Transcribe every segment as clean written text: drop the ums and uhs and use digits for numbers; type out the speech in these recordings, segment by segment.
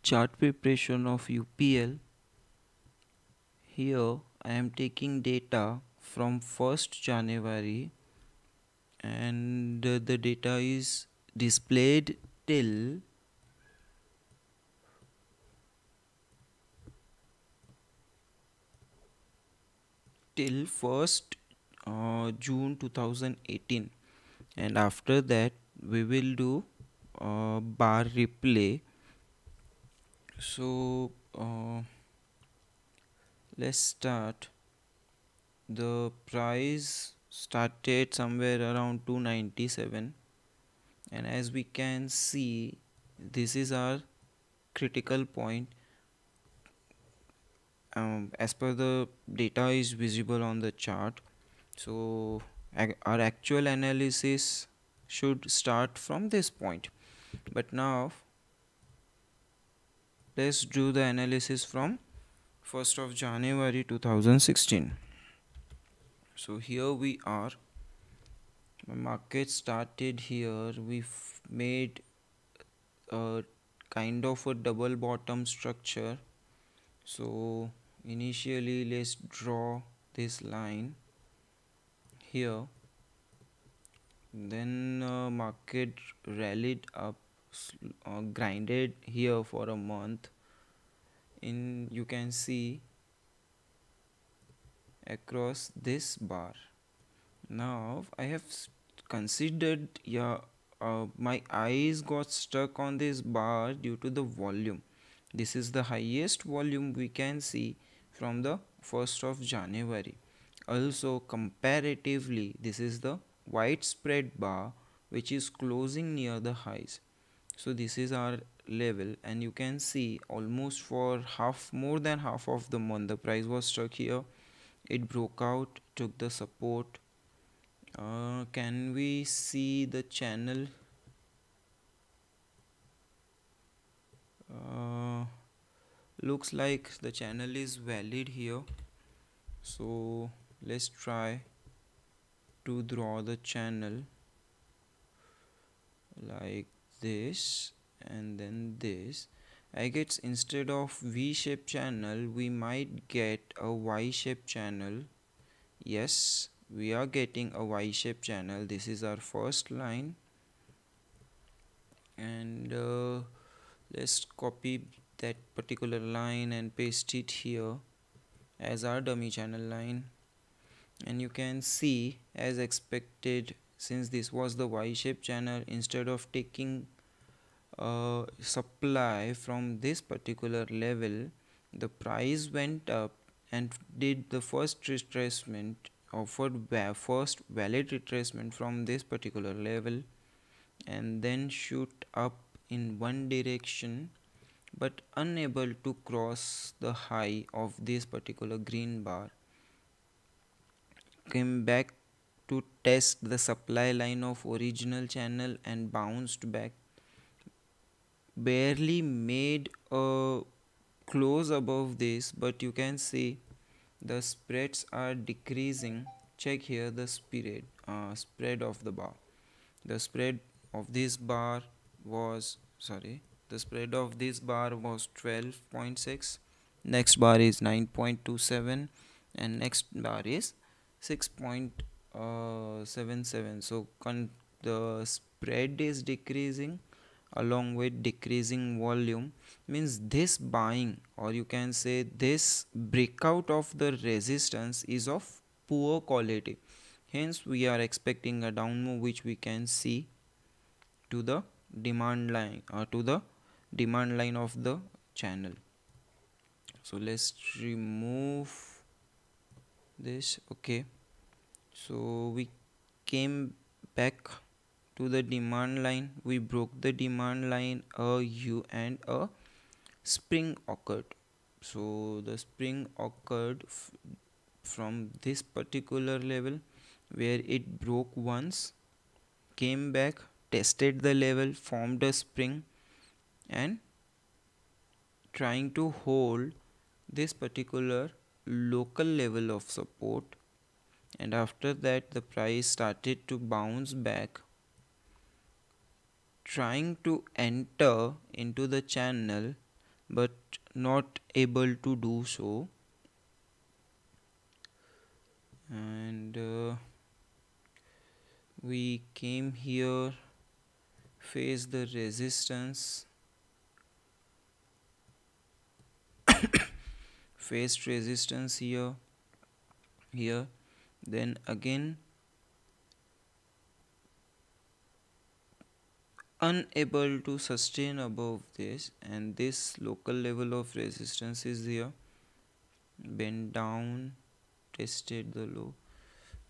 Chart preparation of UPL. Here I am taking data from 1st January, and the data is displayed till 1st June 2018, and after that we will do bar replay. So let's start. The price started somewhere around 297, and as we can see, this is our critical point. As per the data is visible on the chart, so our actual analysis should start from this point. But now let's do the analysis from 1st of January 2016. So here we are. The market started here. We made a kind of a double bottom structure. So initially let's draw this line here. Then market rallied up, grinded here for a month. You can see across this bar. Now I have considered, my eyes got stuck on this bar due to the volume. This is the highest volume we can see from the 1st of January. Also comparatively, this is the widespread bar which is closing near the highs. So this is our level, and you can see almost for more than half of the month the price was stuck here. It broke out, took the support. Can we see the channel? Looks like the channel is valid here, so let's try to draw the channel like this and then this. I guess instead of V-shaped channel we might get a Y-shaped channel. Yes, we are getting a Y-shaped channel. This is our first line, and let's copy that particular line and paste it here as our dummy channel line. And you can see, as expected, since this was the Y-shaped channel, instead of taking supply from this particular level, the price went up and did the first retracement, offered first valid retracement from this particular level, and then shoot up in one direction, but unable to cross the high of this particular green bar. Came back to test the supply line of original channel and bounced back. Barely made a close above this, but you can see the spreads are decreasing. Check here the spread of the bar. The spread of this bar was the spread of this bar was 12.6. Next bar is 9.27, and next bar is 6.77. So the spread is decreasing along with decreasing volume, means this buying, or you can say this breakout of the resistance is of poor quality. Hence we are expecting a down move, which we can see to the demand line, or to the demand line of the channel. So let's remove this. Okay, so we came back to the demand line. We broke the demand line, a U and a spring occurred. So the spring occurred from this particular level, where it broke once, came back, tested the level, formed a spring, and trying to hold this particular local level of support. And after that the price started to bounce back, trying to enter into the channel, but not able to do so. And we came here, face the resistance, faced resistance here, then again unable to sustain above this, and this local level of resistance is here, bent down, tested the low.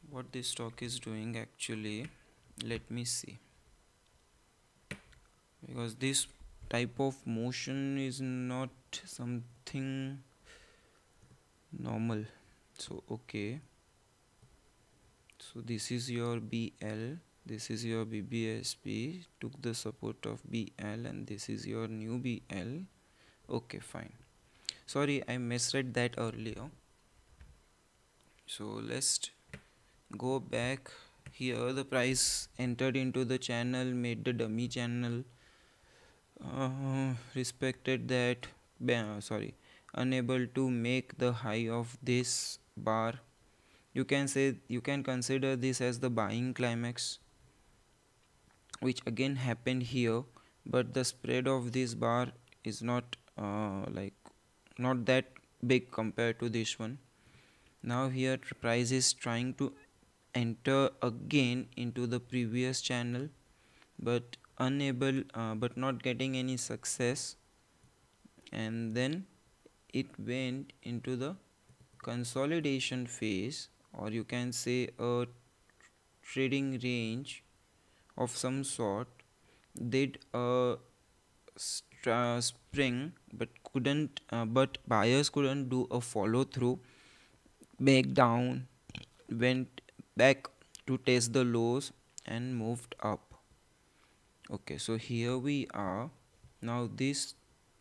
What this stock is doing actually, let me see, because this type of motion is not something normal. So okay, so this is your BL, this is your BBSP, took the support of BL, and this is your new BL. Okay, fine. Sorry, I misread that earlier. So let's go back. Here the price entered into the channel, made the dummy channel, respected that, unable to make the high of this bar. You can say, you can consider this as the buying climax, which again happened here, but the spread of this bar is not not that big compared to this one. Now here price is trying to enter again into the previous channel, but unable, but not getting any success, and then it went into the consolidation phase, or you can say a trading range of some sort, did a spring, but couldn't, but buyers couldn't do a follow through, back down, went back to test the lows and moved up. Okay, so here we are. Now this,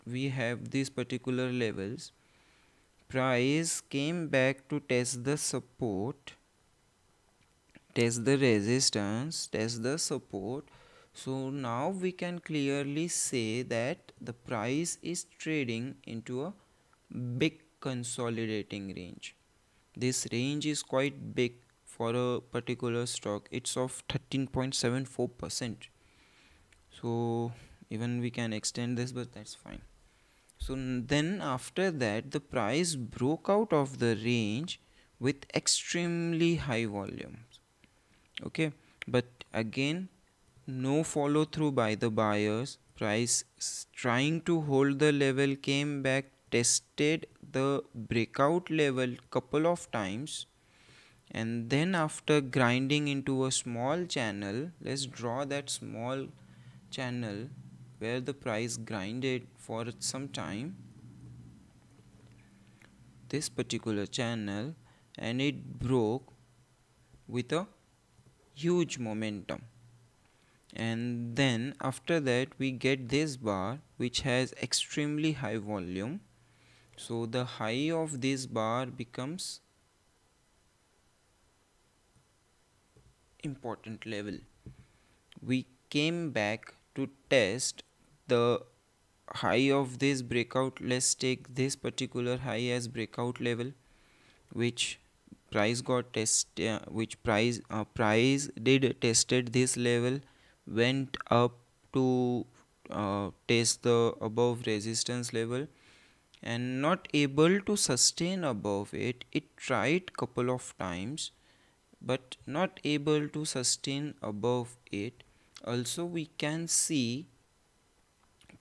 we have these particular levels. Price came back to test the support, test the resistance, test the support. So now we can clearly say that the price is trading into a big consolidating range. This range is quite big for a particular stock. It's of 13.74%. So even we can extend this, but that's fine. So then after that the price broke out of the range with extremely high volumes. Okay, but again no follow through by the buyers. Price trying to hold the level, came back, tested the breakout level couple of times, and then after grinding into a small channel, let's draw that small channel where the price grinded for some time, this particular channel, and it broke with a huge momentum. And then after that we get this bar which has extremely high volume. So the high of this bar becomes important level. We came back to test the high of this breakout. Let's take this particular high as breakout level, which price got test, which price did tested this level, went up to test the above resistance level, and not able to sustain above it. It tried couple of times but not able to sustain above it. Also we can see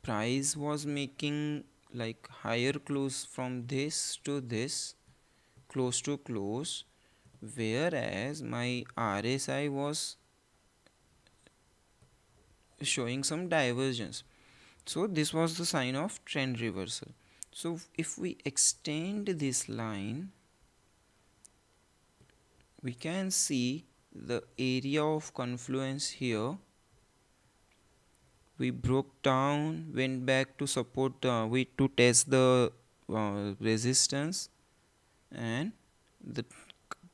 price was making like higher close from this to this, close to close, whereas my RSI was showing some divergence. So this was the sign of trend reversal. So if we extend this line, we can see the area of confluence here. We broke down, went back to support, to test the resistance, and the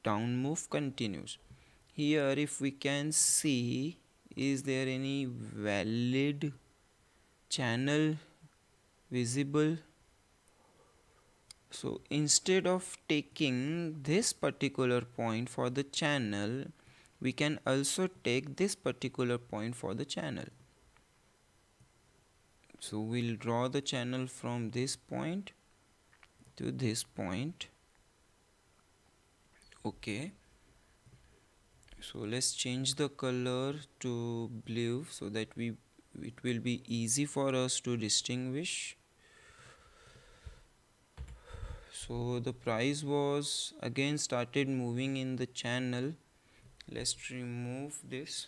down move continues. Here if we can see, is there any valid channel visible? So instead of taking this particular point for the channel, we can also take this particular point for the channel. So we'll draw the channel from this point to this point. Okay, so let's change the color to blue so that it will be easy for us to distinguish. So the price was again started moving in the channel. Let's remove this.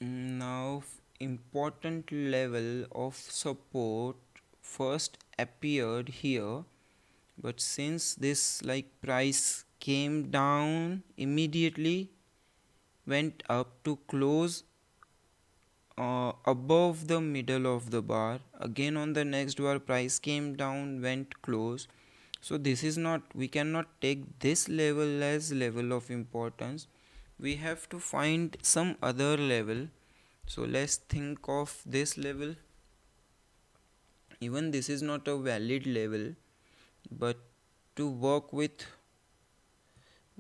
Now important level of support first appeared here, but since this like price came down, immediately went up to close above the middle of the bar. Again on the next bar price came down, went close. So this is not, we cannot take this level as level of importance. We have to find some other level. So let's think of this level. Even this is not a valid level, but to work with,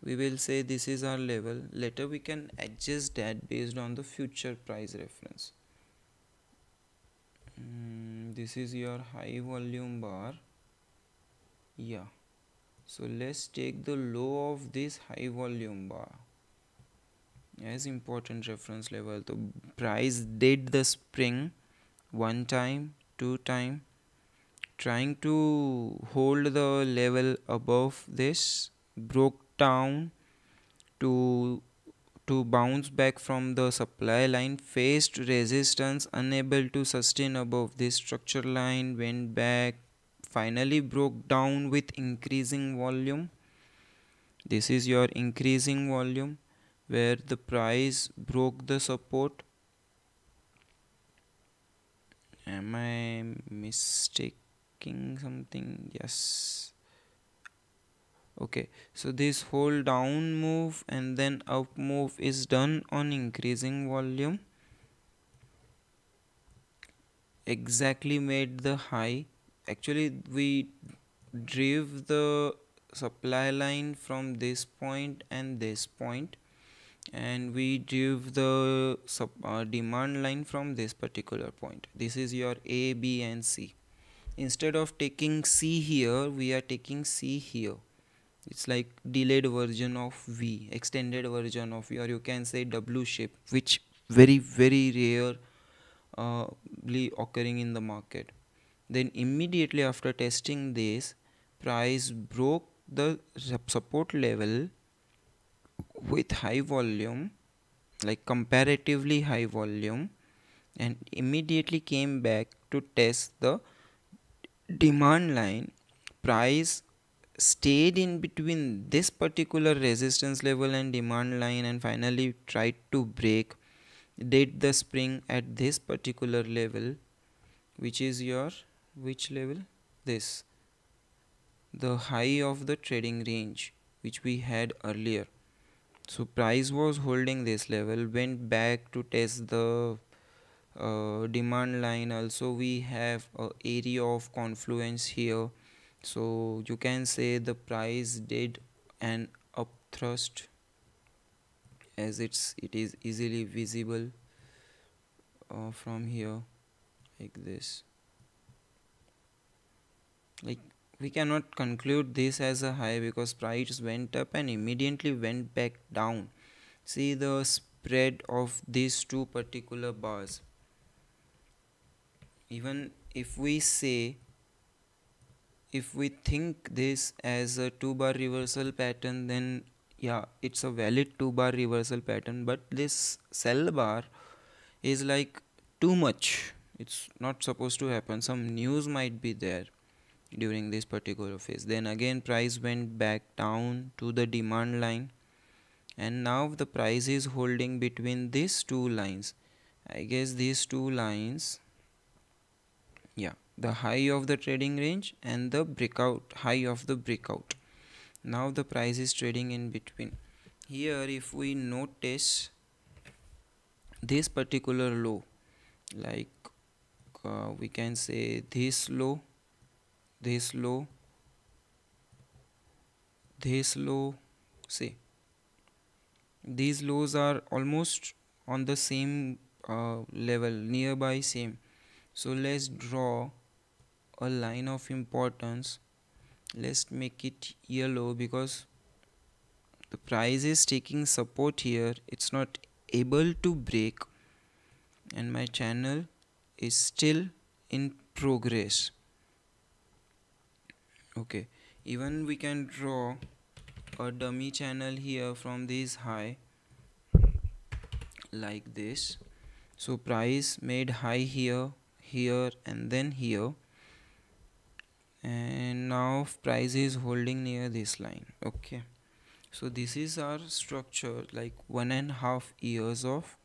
we will say this is our level. Later we can adjust that based on the future price reference. This is your high volume bar. Yeah, so let's take the low of this high volume bar as important reference level. The price did the spring one time, two time, trying to hold the level above this, broke down to bounce back from the supply line, faced resistance, unable to sustain above this structure line, went back, finally broke down with increasing volume. This is your increasing volume where the price broke the support. Am I mistaking something? Yes. Okay, so this whole down move and then up move is done on increasing volume. Exactly made the high. Actually we drove the supply line from this point and this point, and we drove the demand line from this particular point. This is your A, B and C. Instead of taking C here, we are taking C here. It's like delayed version of V, extended version of V, or you can say W shape, which very rare occurring in the market. Then immediately after testing this, price broke the support level with high volume, like comparatively high volume, and immediately came back to test the demand line. Price stayed in between this particular resistance level and demand line and finally tried to break, did the spring at this particular level, which is your which level, this, the high of the trading range which we had earlier. So price was holding this level, went back to test the demand line. Also we have a area of confluence here, so you can say the price did an upthrust, as it is easily visible from here, like this. Like we cannot conclude this as a high because price went up and immediately went back down. See the spread of these two particular bars. Even if we say, if we think this as a 2-bar reversal pattern, then yeah, it's a valid 2-bar reversal pattern, but this sell bar is like too much. It's not supposed to happen. Some news might be there during this particular phase. Then again price went back down to the demand line, and now the price is holding between these two lines. I guess these two lines, yeah, the high of the trading range and the breakout, high of the breakout. Now the price is trading in between. Here if we notice this particular low, like we can say this low this low, this low. See, these lows are almost on the same level, nearby same. So let's draw a line of importance. Let's make it yellow because the price is taking support here, it's not able to break, and my channel is still in progress. Okay, even we can draw a dummy channel here from this high like this. So price made high here, here, and then here, and now price is holding near this line. Okay, so this is our structure, like 1.5 years of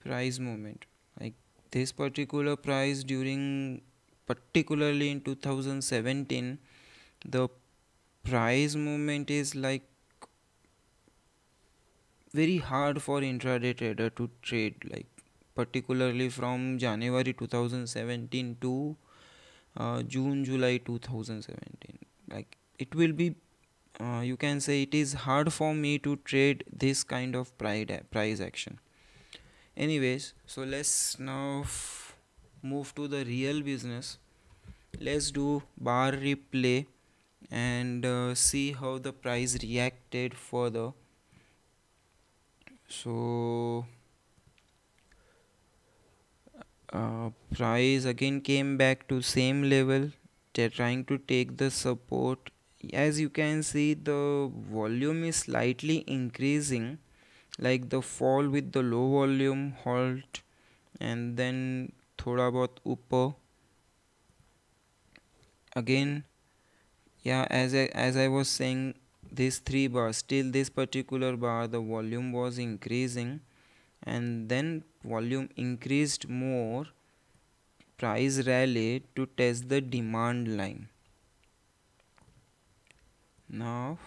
price movement. Like this particular price during, particularly in 2017, the price movement is like very hard for intraday trader to trade, like particularly from January 2017 to June July 2017. Like it will be you can say it is hard for me to trade this kind of price action. Anyways, so let's now move to the real business. Let's do bar replay and see how the price reacted further. So price again came back to same level. They're trying to take the support. As you can see, the volume is slightly increasing, like the fall with the low volume halt, and then thoda bahut upper again. Yeah, as I was saying, these three bars, till this particular bar the volume was increasing, and then volume increased more, price rallied to test the demand line. Now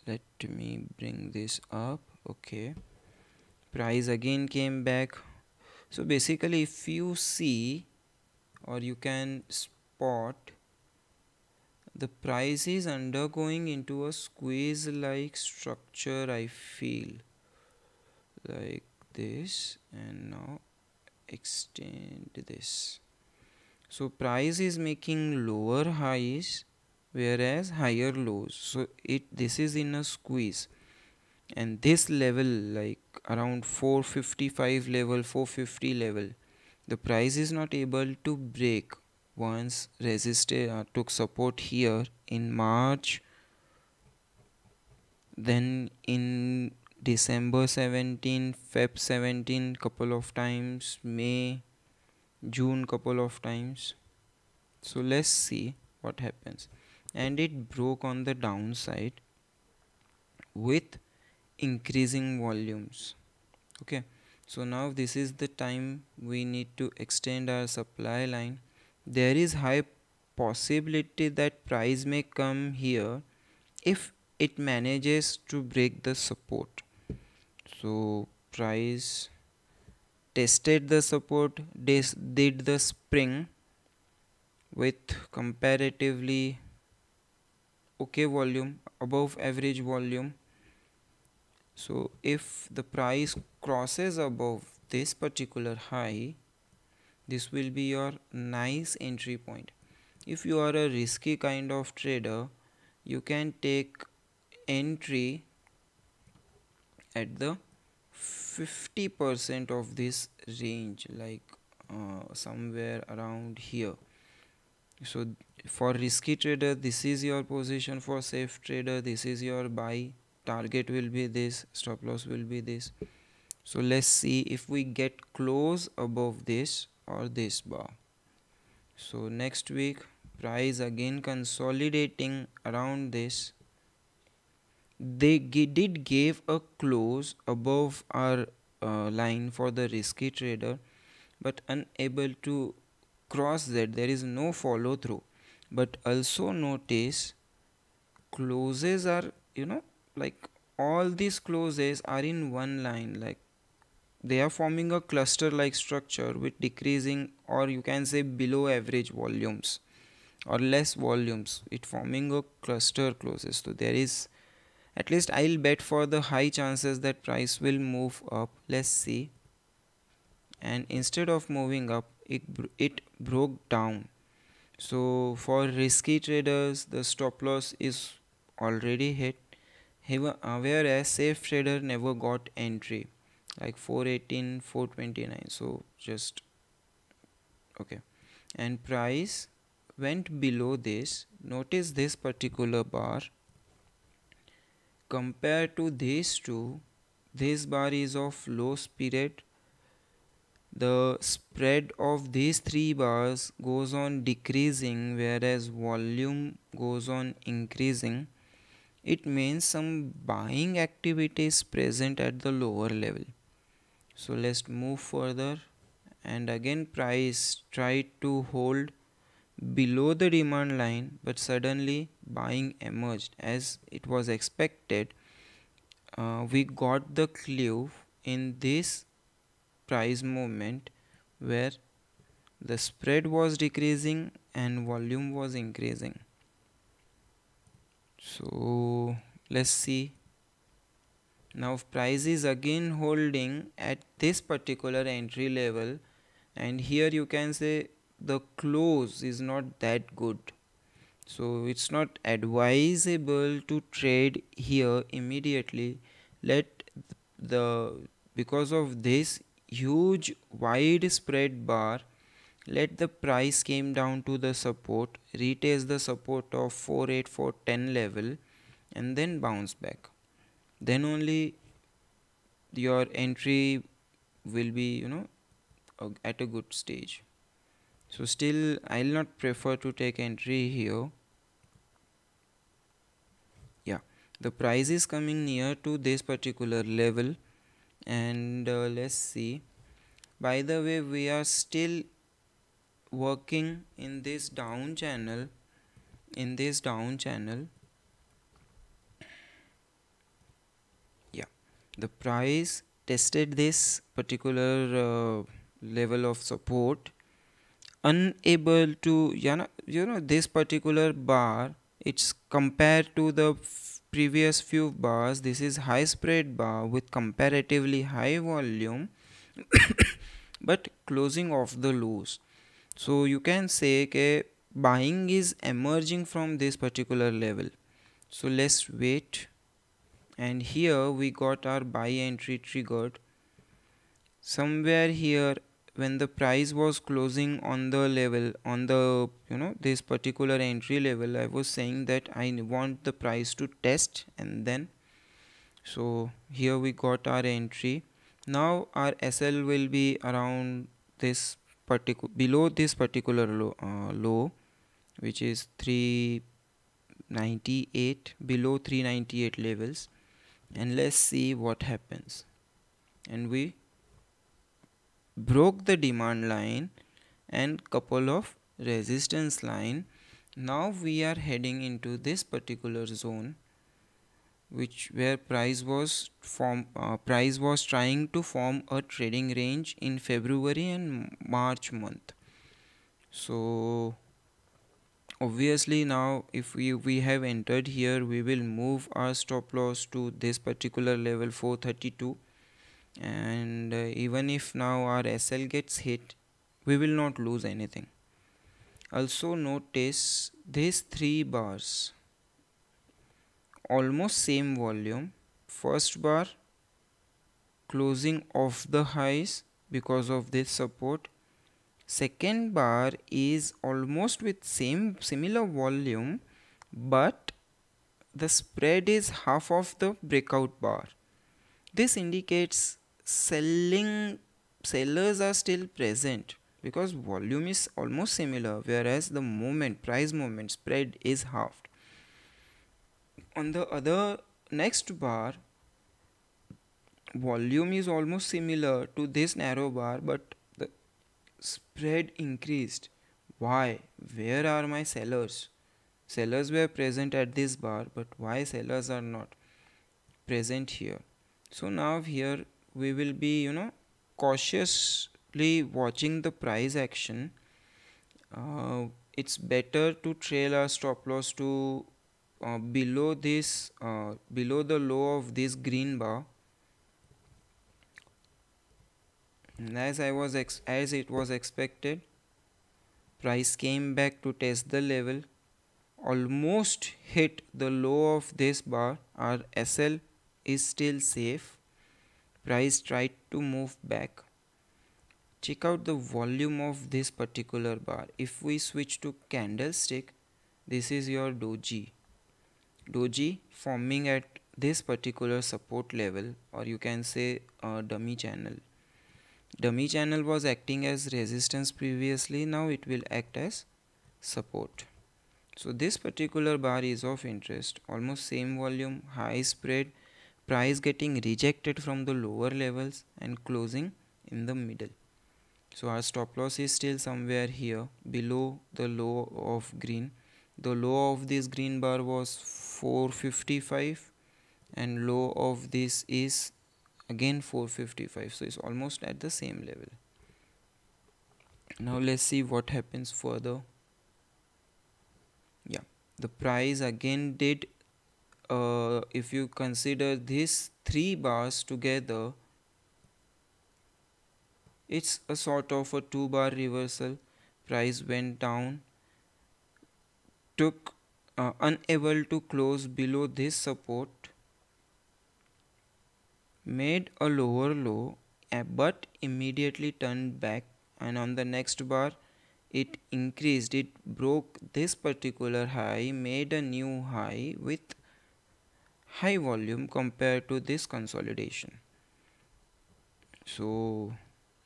let me bring this up. Okay, price again came back. So basically, if you see, or you can spot, the price is undergoing into a squeeze like structure, I feel like this, and now extend this. So price is making lower highs whereas higher lows, so this is in a squeeze, and this level, like around 455 level, 450 level, the price is not able to break. Once resisted, took support here in March, then in December 17, Feb 17 couple of times, May, June couple of times. So let's see what happens. And it broke on the downside with increasing volumes. Okay, so now this is the time we need to extend our supply line. There is high possibility that price may come here if it manages to break the support. So price tested the support, did the spring with comparatively okay volume, above average volume. So if the price crosses above this particular high, this will be your nice entry point. If you are a risky kind of trader, you can take entry at the 50% of this range, like somewhere around here. So for risky trader, this is your position. For safe trader, this is your buy. Target will be this, stop loss will be this. So let's see if we get close above this or this bar. So next week, price again consolidating around this. They did give a close above our line for the risky trader, but unable to cross that. There is no follow through. But also notice closes are, like all these closes are in one line, like they are forming a cluster like structure with decreasing, or you can say below average volumes or less volumes, it forming a cluster closes. So there is, at least I'll bet for the high chances that price will move up. Let's see. And instead of moving up, it broke down. So for risky traders, the stop loss is already hit, whereas safe trader never got entry, like 418, 429. So just okay. And price went below this. Notice this particular bar. Compared to these two, this bar is of low spirit. The spread of these three bars goes on decreasing, whereas volume goes on increasing. It means some buying activity is present at the lower level. So let's move further, and again price tried to hold below the demand line, but suddenly buying emerged as it was expected. We got the clue in this price movement where the spread was decreasing and volume was increasing. So let's see. Now price is again holding at this particular entry level, and here you can say the close is not that good. So it's not advisable to trade here immediately. Let the because of this huge wide spread bar, let the price came down to the support, retest the support of 48410 level, and then bounce back. Then only your entry will be, at a good stage. So still I'll not prefer to take entry here. Yeah, the price is coming near to this particular level, and let's see. By the way, we are still working in this down channel. Yeah, the price tested this particular level of support, unable to, this particular bar, it's compared to the previous few bars, this is high spread bar with comparatively high volume but closing off the lows. So you can say that buying is emerging from this particular level. So let's wait, and here we got our buy entry triggered somewhere here when the price was closing on the level, on the this particular entry level. I was saying that I want the price to test, and then so here we got our entry. Now our SL will be around this particular, below this particular low, which is 398, below 398 levels, and let's see what happens. And we broke the demand line and couple of resistance line. Now we are heading into this particular zone, which where price was trying to form a trading range in February and March month. So obviously now if we have entered here, we will move our stop loss to this particular level 432, and even if now our SL gets hit, we will not lose anything. Also notice these three bars, almost same volume. First bar closing off the highs because of this support. Second bar is almost with similar volume, but the spread is half of the breakout bar. This indicates sellers are still present because volume is almost similar, whereas the price movement spread is halved. On the other next bar, volume is almost similar to this narrow bar, but the spread increased. Why? Where are my sellers? Sellers were present at this bar, but why sellers are not present here? So now here we will be cautiously watching the price action, it's better to trail our stop loss to below below the low of this green bar. And as it was expected, price came back to test the level, almost hit the low of this bar. Our SL is still safe. Price tried to move back. Check out the volume of this particular bar. If we switch to candlestick, this is your doji forming at this particular support level, or you can say dummy channel. Dummy channel was acting as resistance previously, now it will act as support. So this particular bar is of interest, almost same volume, high spread, price getting rejected from the lower levels and closing in the middle. So our stop loss is still somewhere here below the low of green. The low of this green bar was 455 and low of this is again 455, so it's almost at the same level. Now let's see what happens further. Yeah, the price again did if you consider these three bars together, it's a sort of a 2 bar reversal. Price went down, took unable to close below this support, made a lower low, but immediately turned back, and on the next bar it increased, it broke this particular high, made a new high with high volume compared to this consolidation. So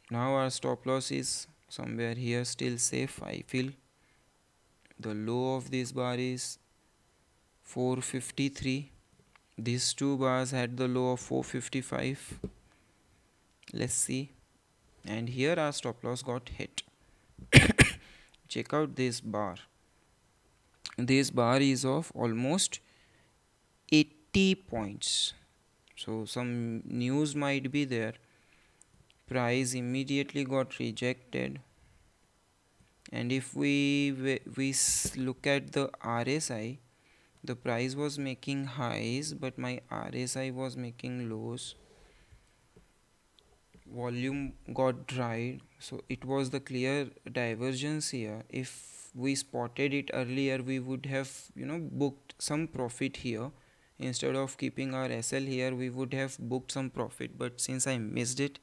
now our stop loss is somewhere here, still safe. I feel the low of this bar is 453. These two bars had the low of 455. Let's see. And here our stop loss got hit. Check out this bar. This bar is of almost 80 points. So some news might be there. Price immediately got rejected, and if we look at the RSI, the price was making highs but my RSI was making lows. Volume got dried, so it was the clear divergence here. If we spotted it earlier, we would have booked some profit here. Instead of keeping our SL here, we would have booked some profit, but since I missed it,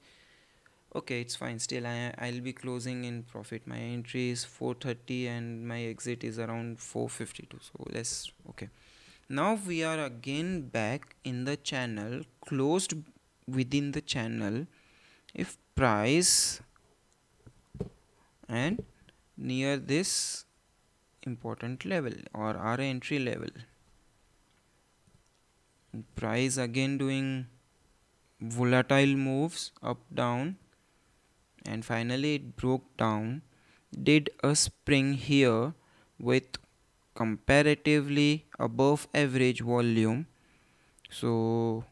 okay, it's fine. Still I'll be closing in profit. My entry is 430 and my exit is around 452, so let's okay. Now we are again back in the channel, closed within the channel. If price and near this important level or our entry level, price again doing volatile moves up down, and finally it broke down, did a spring here with comparatively above average volume. So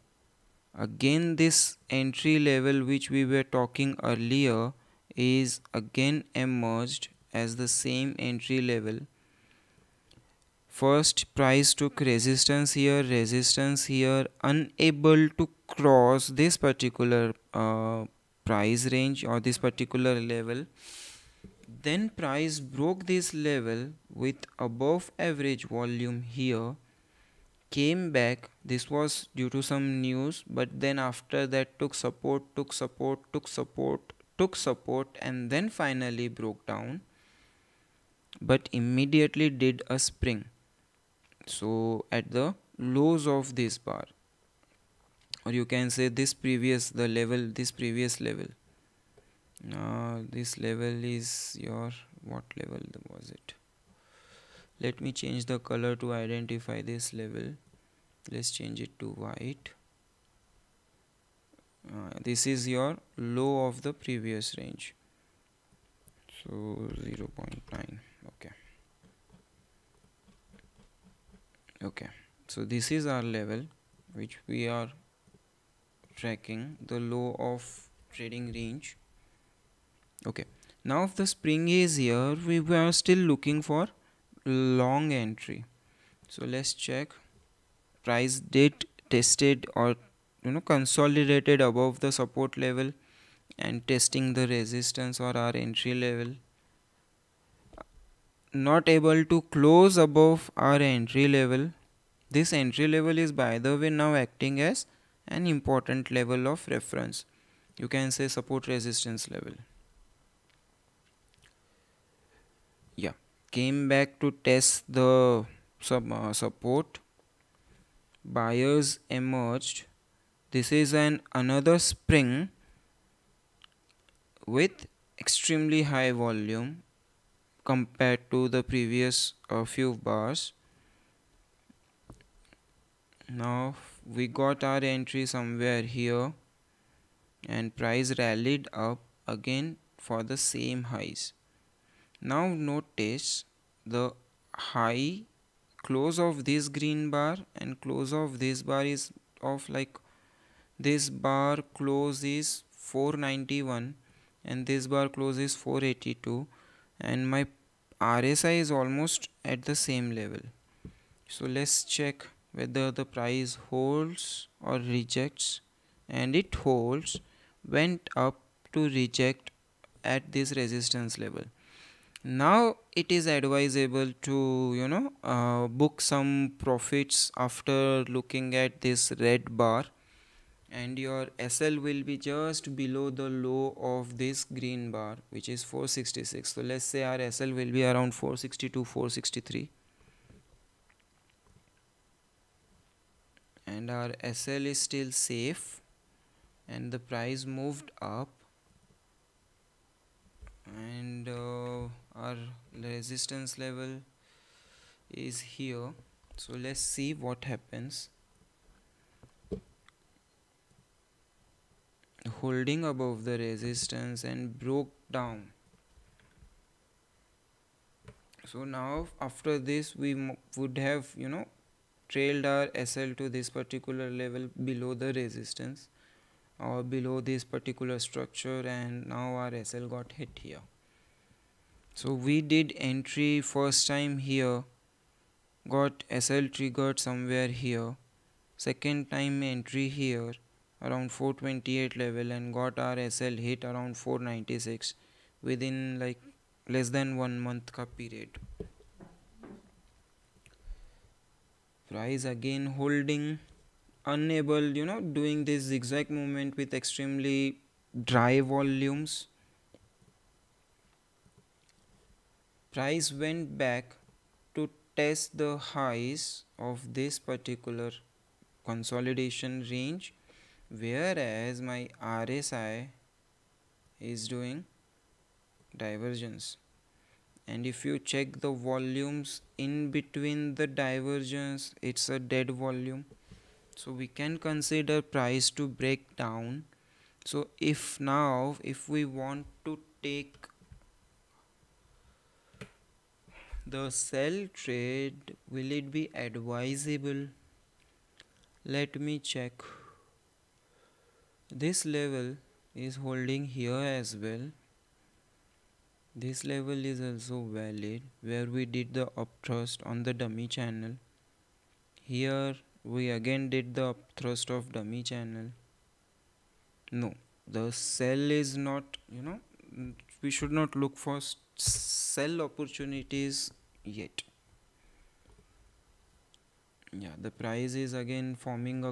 again this entry level which we were talking earlier is again emerged as the same entry level. First price took resistance here, unable to cross this particular price range or this particular level. Then price broke this level with above average volume here, came back. This was due to some news, but then after that took support, and then finally broke down, but immediately did a spring. So at the lows of this bar, or you can say this previous level, this level is your, what level was it? Let me change the color to identify this level. Let's change it to white. This is your low of the previous range, so 0.9. Okay, so this is our level which we are tracking, the low of trading range. Okay, now if the spring is here, we were still looking for long entry. So let's check. Price did tested or consolidated above the support level and testing the resistance or our entry level. Not able to close above our entry level. This entry level is by the way now acting as an important level of reference. You can say support resistance level. Yeah, came back to test the support. Buyers emerged. This is another spring with extremely high volume compared to the previous few bars. Now we got our entry somewhere here and price rallied up again for the same highs. Now notice the high close of this green bar and close of this bar is of like this bar close is 491 and this bar close is 482 and my RSI is almost at the same level. So let's check whether the price holds or rejects, and it holds, went up to reject at this resistance level. Now it is advisable to book some profits after looking at this red bar, and your SL will be just below the low of this green bar, which is 466. So let's say our SL will be around 462, 463, and our SL is still safe and the price moved up, and our resistance level is here. So let's see what happens. Holding above the resistance and broke down. So now after this we would have trailed our SL to this particular level below the resistance or below this particular structure, and now our SL got hit here. So we did entry first time here, got SL triggered somewhere here, second time entry here around 428 level and got our SL hit around 496 within like less than 1 month ka period. Price again holding, unable doing this zigzag movement with extremely dry volumes. Price went back to test the highs of this particular consolidation range, whereas my RSI is doing divergence. And if you check the volumes in between the divergence, it's a dead volume. So we can consider price to break down. So if we want to take the sell trade, will it be advisable? Let me check. This level is holding here as well. This level is also valid where we did the upthrust on the dummy channel. Here we again did the upthrust of dummy channel. No, the sell is not, we should not look for sell opportunities yet. Yeah, the price is again forming a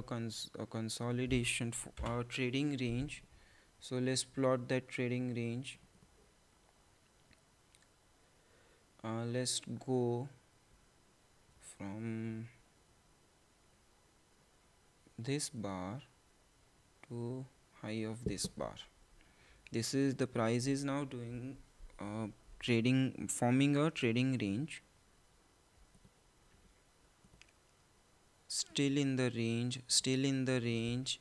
consolidation for our trading range. So let's plot that trading range. Let's go from this bar to high of this bar. This is the price is now doing forming a trading range. Still in the range,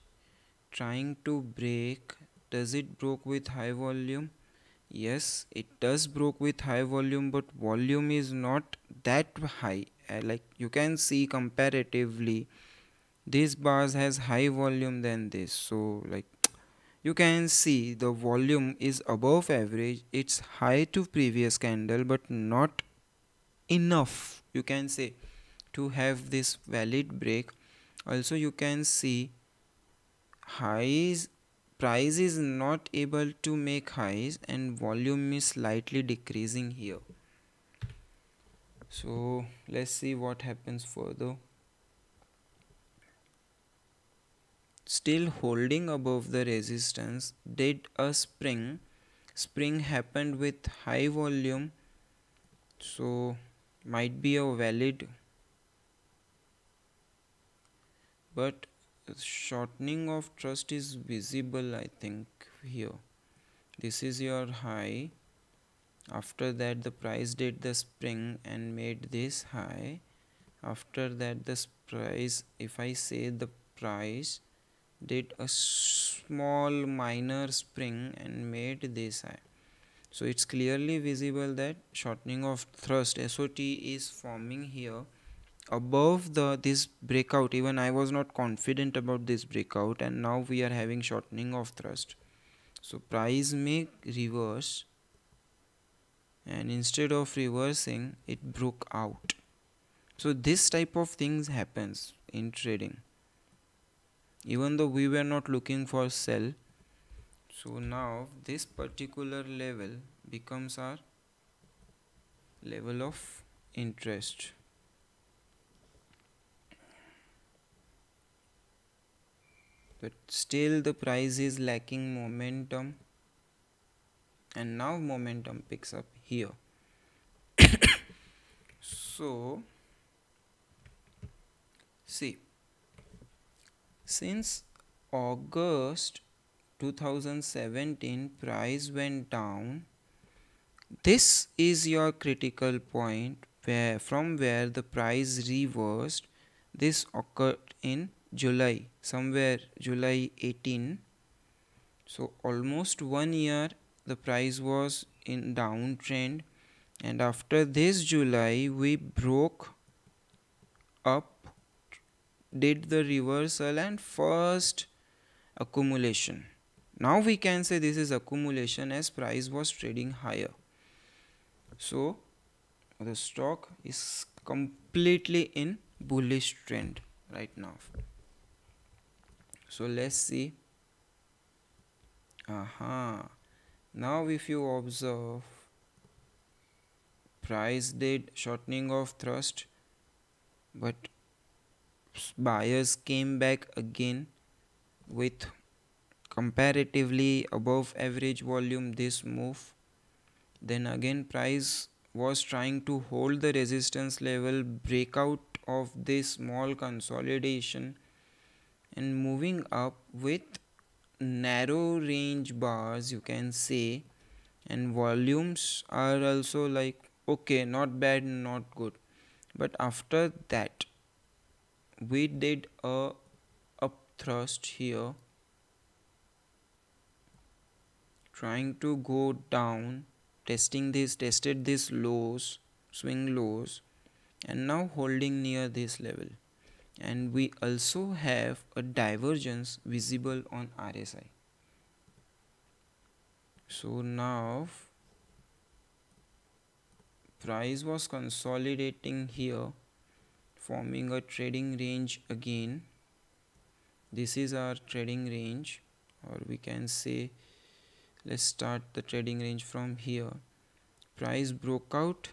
trying to break. Does it broke with high volume? Yes, it does broke with high volume, but volume is not that high. Like you can see comparatively, this bars has high volume than this. So like you can see the volume is above average, it's high to previous candle but not enough, you can say, to have this valid break. Also you can see highs, price is not able to make highs and volume is slightly decreasing here. So let's see what happens further. Still holding above the resistance, did a spring happened with high volume, so might be a valid, but shortening of trust is visible, I think. Here this is your high, after that the price did the spring and made this high, after that this price, if I say the price did a small minor spring and made this high. So it's clearly visible that shortening of thrust SOT is forming here above this breakout. Even I was not confident about this breakout, and now we are having shortening of thrust. So price may reverse, and instead of reversing it broke out. So this type of things happens in trading, even though we were not looking for sell. So now this particular level becomes our level of interest. But still the price is lacking momentum, and now momentum picks up here. So see, since August 2017 price went down, this is your critical point where from where the price reversed. This occurred in July, somewhere July 18. So almost 1 year the price was in downtrend, and after this July we broke up, did the reversal and first accumulation. Now we can say this is accumulation as price was trading higher. So the stock is completely in bullish trend right now. So let's see. Now if you observe, price did shortening of thrust, but buyers came back again with comparatively above average volume this move. Then again price was trying to hold the resistance level, breakout of this small consolidation and moving up with narrow range bars, you can say, and volumes are also like okay, not bad, not good. But after that we did a up thrust here, trying to go down, tested this lows, swing lows, and now holding near this level. And we also have a divergence visible on RSI. So now price was consolidating here, forming a trading range again. This is our trading range, or we can say, let's start the trading range from here. Price broke out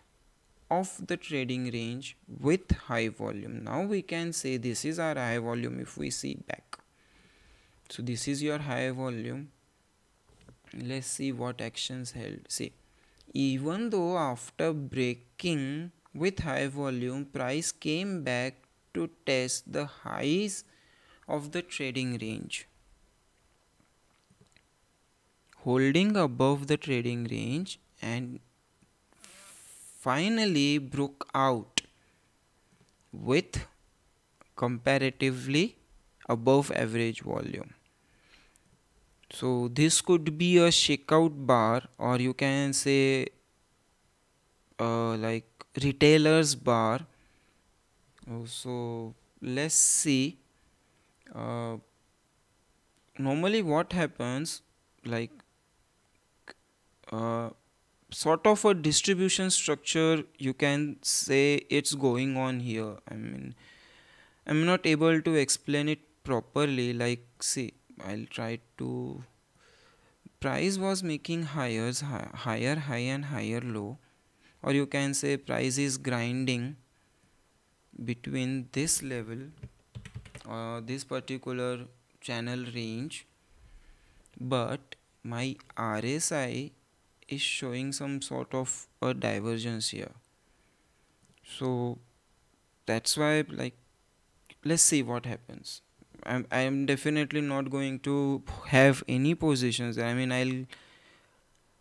of the trading range with high volume. Now we can say this is our high volume if we see back. So this is your high volume. Let's see what actions held. See, even though after breaking with high volume, price came back to test the highs of the trading range, holding above the trading range, and finally broke out with comparatively above average volume. So this could be a shakeout bar, or you can say like retailers bar. So let's see. normally what happens, like uh, sort of a distribution structure, you can say it's going on here. I mean, I'm not able to explain it properly. Like, see, I'll try to. Price was making higher high and higher low, or you can say price is grinding between this level, this particular channel range, but my RSI is showing some sort of a divergence here. So that's why, like, let's see what happens. I'm definitely not going to have any positions. I mean,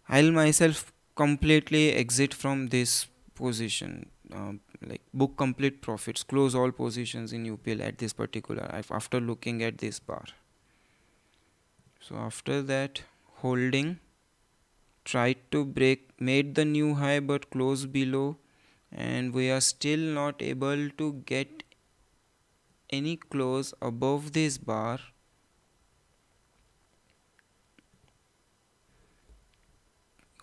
I'll myself completely exit from this position. Like, book complete profits, close all positions in UPL at this particular after looking at this bar. So after that, holding, tried to break, made the new high but closed below, and we are still not able to get any close above this bar.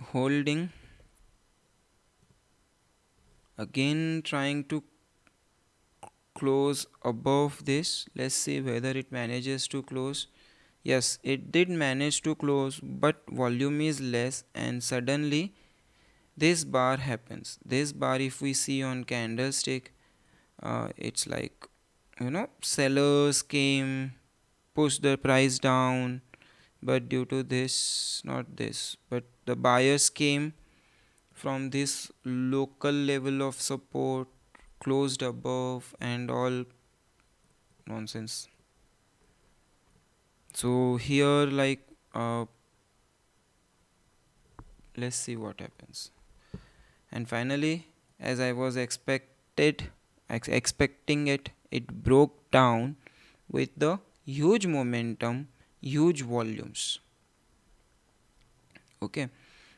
Holding, again trying to close above this. Let's see whether it manages to close. Yes, it did manage to close, but volume is less, and suddenly this bar happens. This bar, if we see on candlestick, it's like, sellers came, pushed the price down, but due to this, not this, but the buyers came from this local level of support, closed above, and all nonsense. So here, like, let's see what happens. And finally, as I was expecting it, it broke down with the huge momentum, huge volumes. Okay,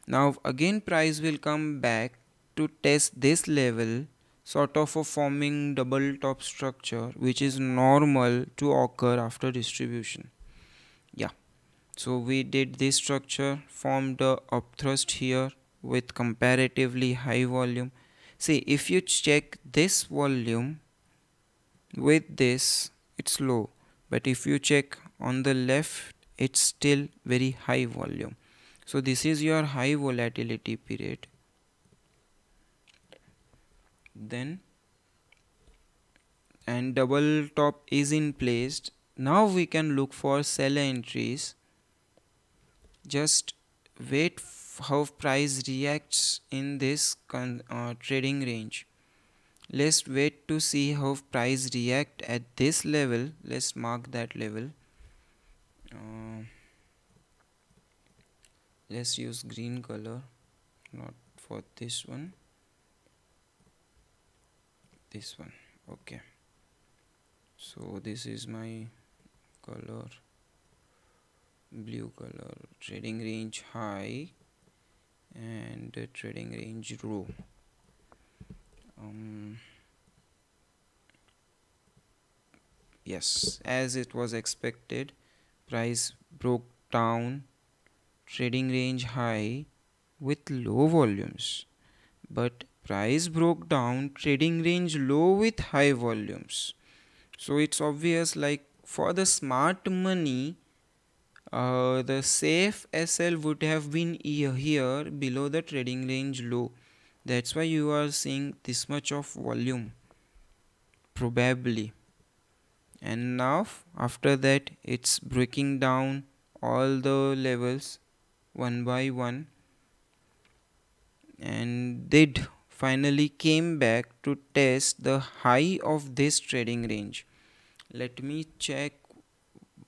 now again price will come back to test this level, sort of a forming double top structure, which is normal to occur after distribution. Yeah, so we did this structure, formed a upthrust here with comparatively high volume. See, if you check this volume with this, it's low, but if you check on the left, it's still very high volume. So this is your high volatility period. Then, and double top is in place. Now we can look for sell entries. Just wait how price reacts in this trading range. Let's wait to see how price react at this level. Let's mark that level. Let's use green color, not for this one, this one. Okay, so this is my color, blue color, trading range high and trading range low. Yes, as it was expected, price broke down trading range high with low volumes, but price broke down trading range low with high volumes. So it's obvious, like, for the smart money, the safe SL would have been here below the trading range low. That's why you are seeing this much of volume, probably. And now after that, it's breaking down all the levels one by one, and did finally came back to test the high of this trading range. Let me check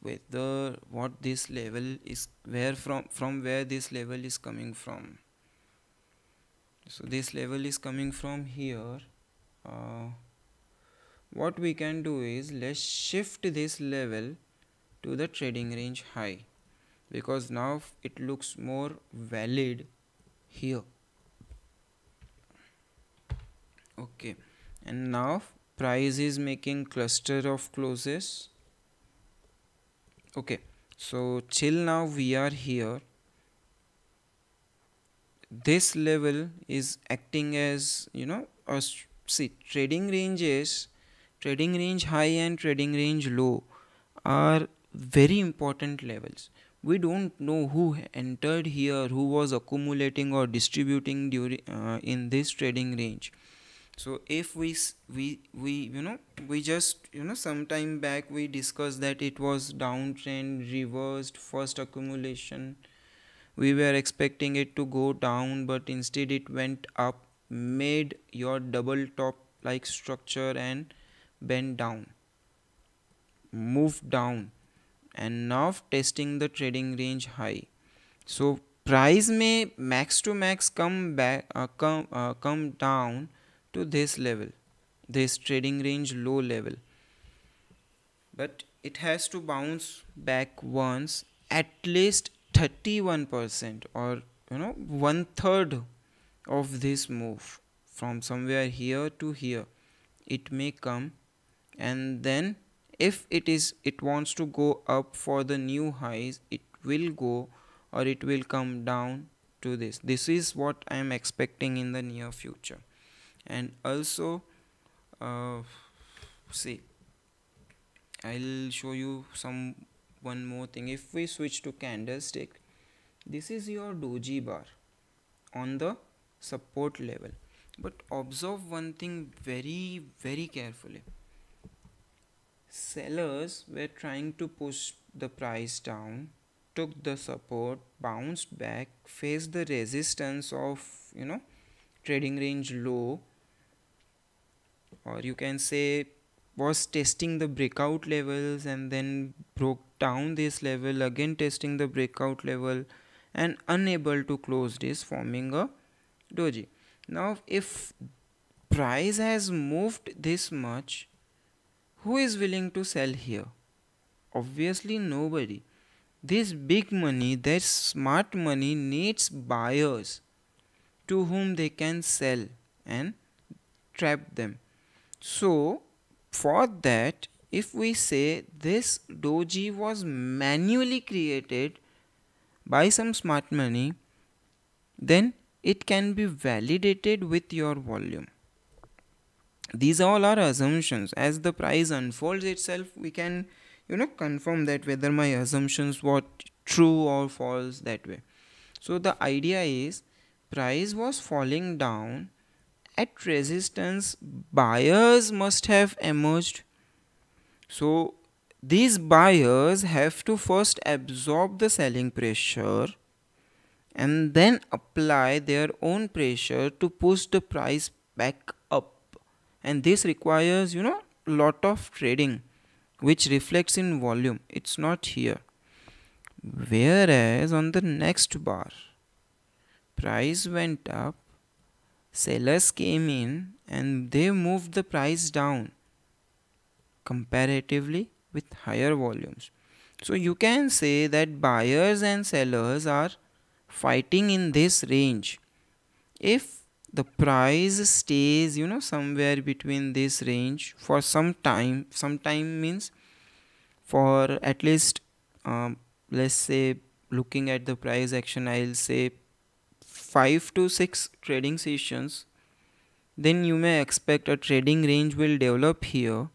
whether what this level is, where from where this level is coming from. So this level is coming from here. What we can do is, let's shift this level to the trading range high, because now it looks more valid here. Okay, and now price is making cluster of closes. Okay, So till now we are here. This level is acting as, see, trading range high and trading range low are very important levels. We don't know who entered here, who was accumulating or distributing during in this trading range. So if we we just, some time back we discussed that it was downtrend, reversed first accumulation. We were expecting it to go down, but instead it went up, made your double top like structure and bent down, moved down, and now testing the trading range high. So price may max to max come down to this level, this trading range low level, but it has to bounce back once, at least 31% or, one third of this move from somewhere here to here. It may come, and then if it wants to go up for the new highs, it will go, or it will come down to this is what I am expecting in the near future. And also, uh, see, I'll show you one more thing. If we switch to candlestick, this is your doji bar on the support level, but observe one thing very very carefully. Sellers were trying to push the price down, took the support, bounced back, faced the resistance of, trading range low, or you can say was testing the breakout levels and then broke down this level, again testing the breakout level, and unable to close this, forming a doji. Now if price has moved this much, who is willing to sell here? Obviously nobody. This big money, that smart money, needs buyers to whom they can sell and trap them. So for that, if we say this doji was manually created by some smart money, then it can be validated with your volume. These all are assumptions. As the price unfolds itself, we can, confirm that whether my assumptions were true or false that way. So the idea is, price was falling down at resistance, buyers must have emerged. So these buyers have to first absorb the selling pressure and then apply their own pressure to push the price back up. And this requires, lot of trading, which reflects in volume. It's not here. Whereas on the next bar, price went up, sellers came in and they moved the price down comparatively with higher volumes. So you can say that buyers and sellers are fighting in this range. If the price stays, somewhere between this range for some time means for at least, let's say, looking at the price action, I'll say 5 to 6 trading sessions, then you may expect a trading range will develop here.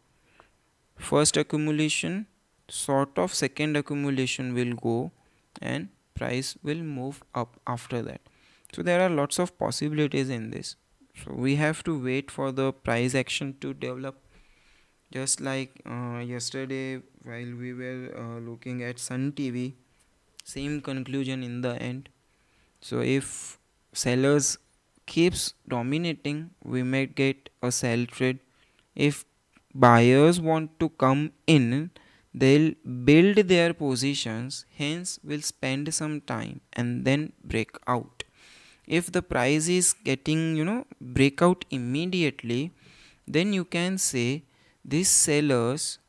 First accumulation, sort of second accumulation will go, and price will move up after that. So there are lots of possibilities in this. So we have to wait for the price action to develop. Just like yesterday while we were looking at Sun TV, same conclusion in the end. So if sellers keeps dominating, we may get a sell trade. If buyers want to come in, they'll build their positions, hence will spend some time and then break out. If the price is getting, breakout immediately, then you can say these sellers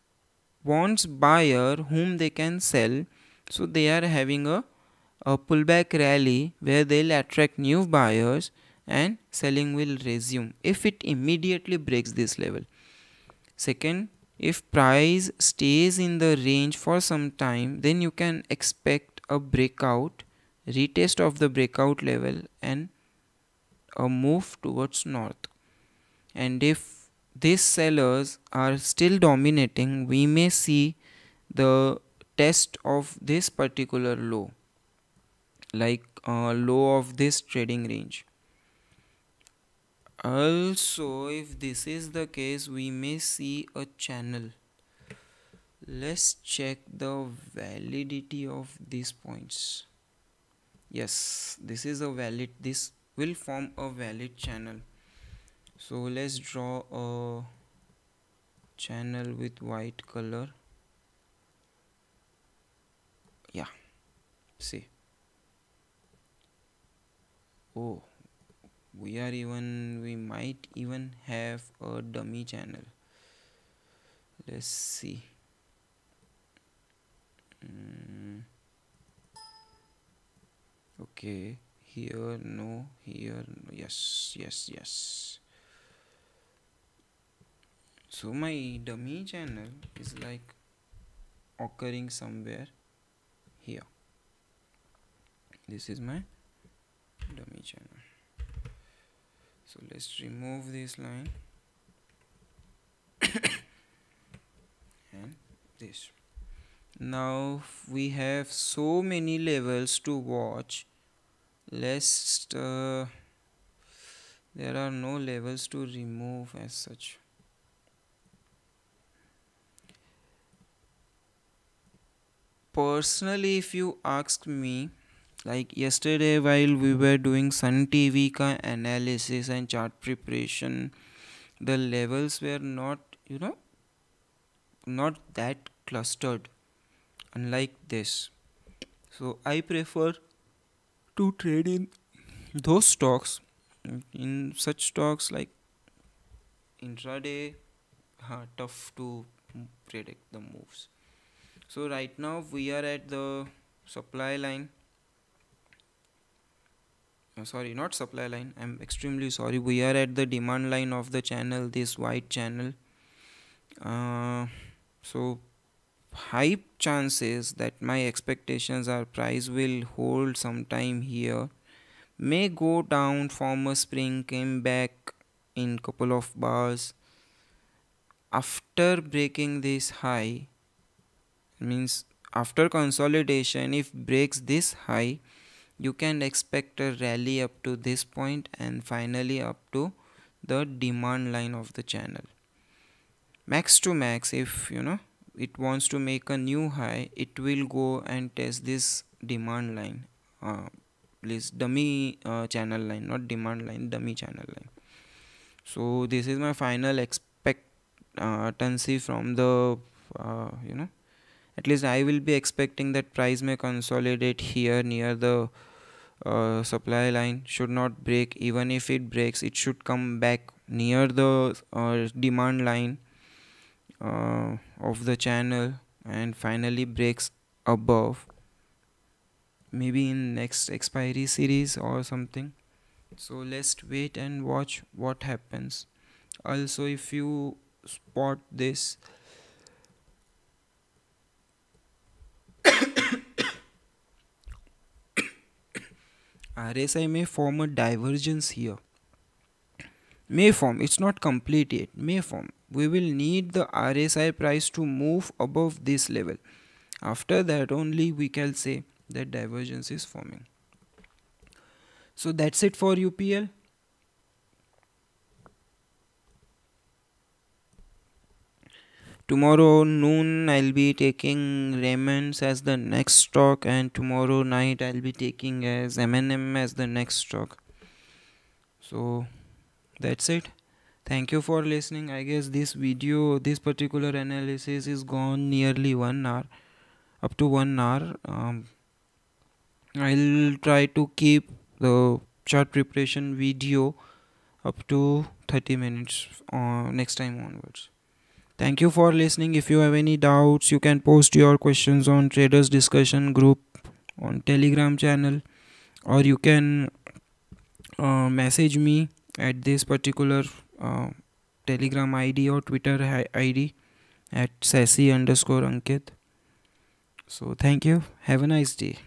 wants buyer whom they can sell, so they are having a pullback rally where they'll attract new buyers and selling will resume if it immediately breaks this level. Second, If price stays in the range for some time, then you can expect a breakout, retest of the breakout level, and a move towards north. And if these sellers are still dominating, we may see the test of this particular low, like low of this trading range. Also, if this is the case, we may see a channel. Let's check the validity of these points. Yes, this is a valid, this will form a valid channel. So let's draw a channel with white color. Yeah, see. Oh, we might even have a dummy channel. Let's see. Okay, here no, here no. Yes. So my dummy channel is like occurring somewhere here. This is my dummy channel. So let's remove this line and this. Now we have so many levels to watch. Let's there are no levels to remove as such. Personally, if you ask me, like yesterday while we were doing Sun TV ka analysis and chart preparation, the levels were not, not that clustered, unlike this. So I prefer to trade in those stocks. In such stocks like intraday, tough to predict the moves. So right now we are at the supply line. Sorry, not supply line, I'm extremely sorry. We are at the demand line of the channel, this white channel. So high chances that my expectations are price will hold sometime here, may go down, form a spring, came back in couple of bars. After breaking this high, means after consolidation, if breaks this high, you can expect a rally up to this point and finally up to the demand line of the channel. Max to max, if it wants to make a new high, it will go and test this demand line, please dummy channel line, not demand line, dummy channel line. So this is my final expectancy from the at least I will be expecting that price may consolidate here near the supply line, should not break. Even if it breaks, it should come back near the demand line of the channel and finally breaks above, maybe in next expiry series or something. So let's wait and watch what happens. Also, if you spot this, RSI may form a divergence here. May form, it's not complete yet, may form. We will need the RSI price to move above this level. After that only we can say that divergence is forming. So that's it for UPL. Tomorrow noon I'll be taking Raymond's as the next stock, and tomorrow night I'll be taking as M&M as the next stock. So that's it. Thank you for listening. I guess this particular analysis is gone nearly 1 hour, up to 1 hour. I'll try to keep the chart preparation video up to 30 minutes next time onwards. Thank you for listening. If you have any doubts, you can post your questions on traders discussion group on Telegram channel, or you can message me at this particular Telegram ID or Twitter ID. at sassy underscore Ankit. So thank you. Have a nice day.